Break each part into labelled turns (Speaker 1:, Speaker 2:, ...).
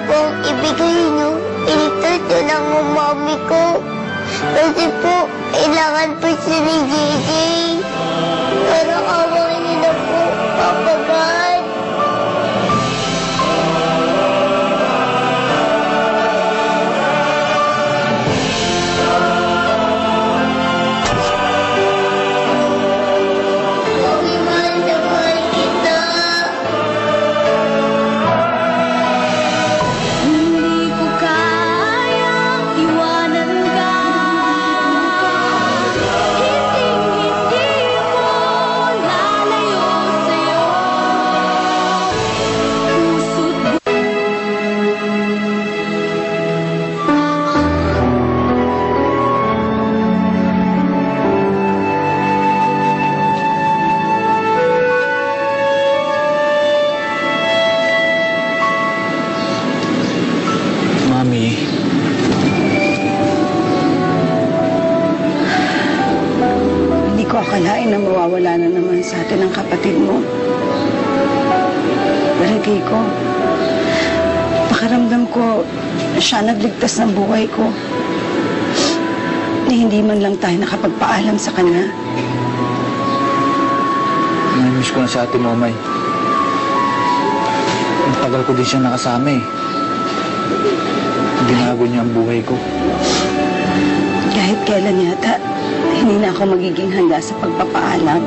Speaker 1: pong ibigay niyo. Ito lang ang mami ko. Kasi po, kailangan po siya ni JJ. Parang awain niyo na po, Papa God.
Speaker 2: Akalain na mawawala na naman sa atin ang kapatid mo. Barangay ko, pakaramdam ko siya nagligtas ng buhay ko. Na hindi man lang tayo nakapagpaalam sa kanya.
Speaker 3: Namiss ko na si Ate Momay. Ang tagal ko din siya nakasama eh. Binago niya ang buhay ko.
Speaker 2: Kahit kailan yata, hindi na ako magiging handa sa pagpapaalam.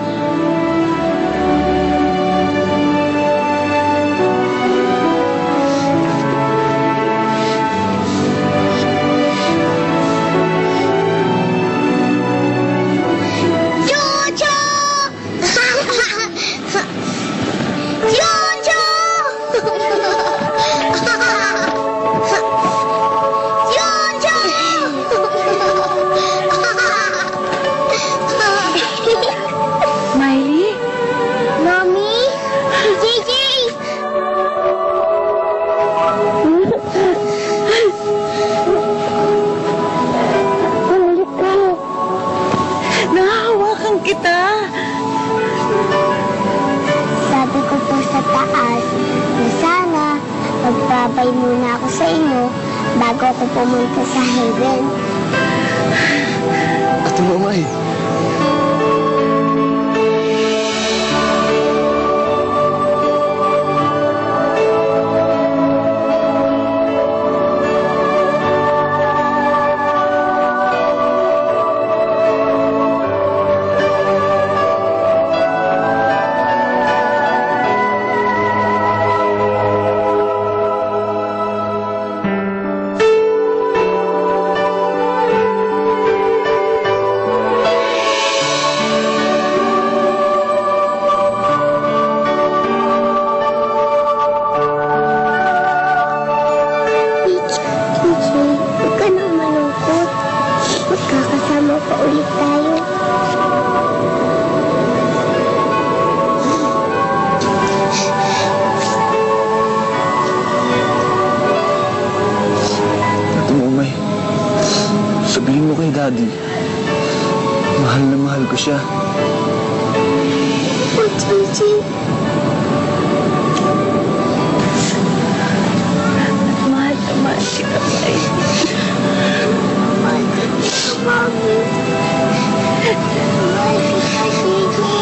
Speaker 1: Magbabay muna ako sa inyo bago ako pumunta sa heaven.
Speaker 3: Ate Momay. Sabihin mo kay Daddy, mahal na mahal ko siya.
Speaker 1: Oh, Gigi.
Speaker 2: Mahal na mahal kita, May.
Speaker 1: Mahal kita, Mami. Mahal kita, Gigi.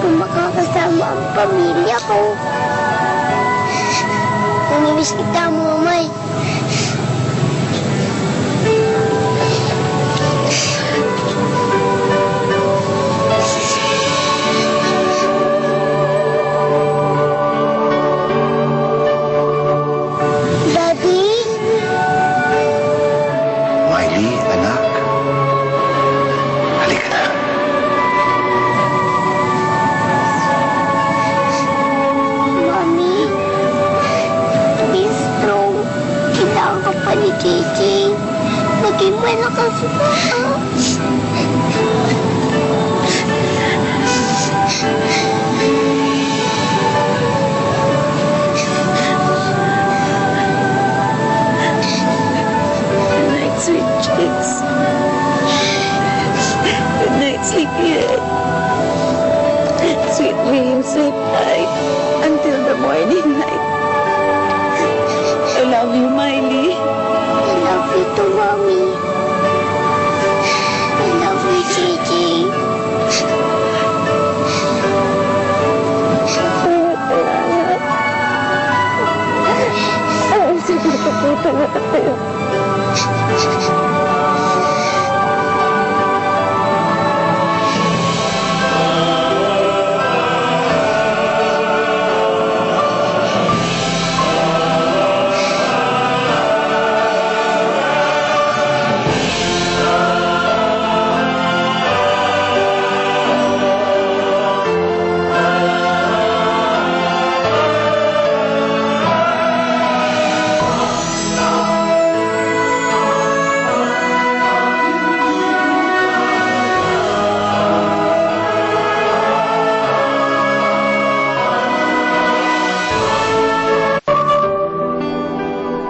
Speaker 1: Makakasama ang pamilya ko. Namimiss kita, Momay. Daddy?
Speaker 3: Miley, anak. Halika na.
Speaker 1: Ni Gigi, maging malakas ka.
Speaker 2: Friday night. I love you, Miley.
Speaker 1: I love you too, Mommy. I love you, JJ.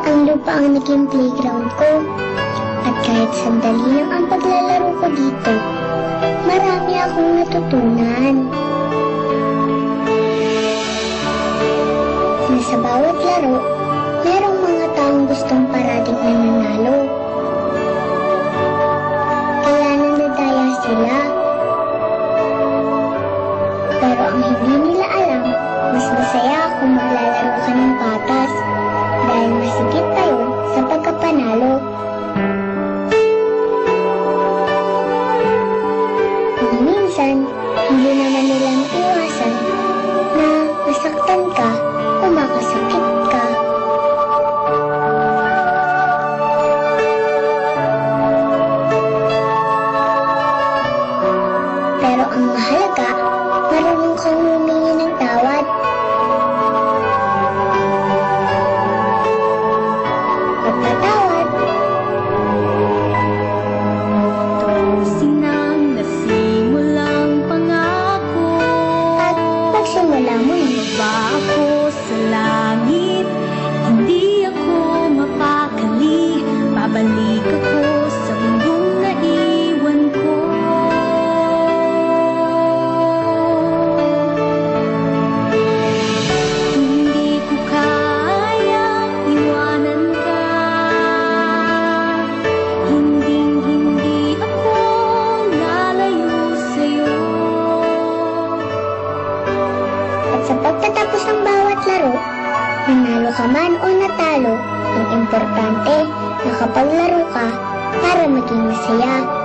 Speaker 1: Ang lupa ang naging playground ko. At kahit sandali lang ang paglalaro ko dito, marami akong natutunan. Na sa bawat laro, merong mga taong gustong parating nananalo. Kaya nanadaya sila. Pero ang hindi nila alam, mas masaya kung maglalaro ka ng patas dahil masigit tayo sa pagkapanalo. Kung minsan, hindi naman nilang iwasan na masaktan ka o makasakit ka. Pero ang mahalaga, marunong kang humingi ng tawad. Pagpatawad.
Speaker 4: Tapusin ang nasimulang pangako.
Speaker 1: At magsimula muli.
Speaker 4: Ba ako sa langit, hindi ako mapakali. Babalik ako sa mundong naiwan ko. Hindi ko kayang iwanan ka. Hinding-hindi ako lalayo sa'yo.
Speaker 1: At sa pagtatapos ng bawat laro, nanalo ka man o natalo, ang importante, nakapaglaro ka para maging masaya.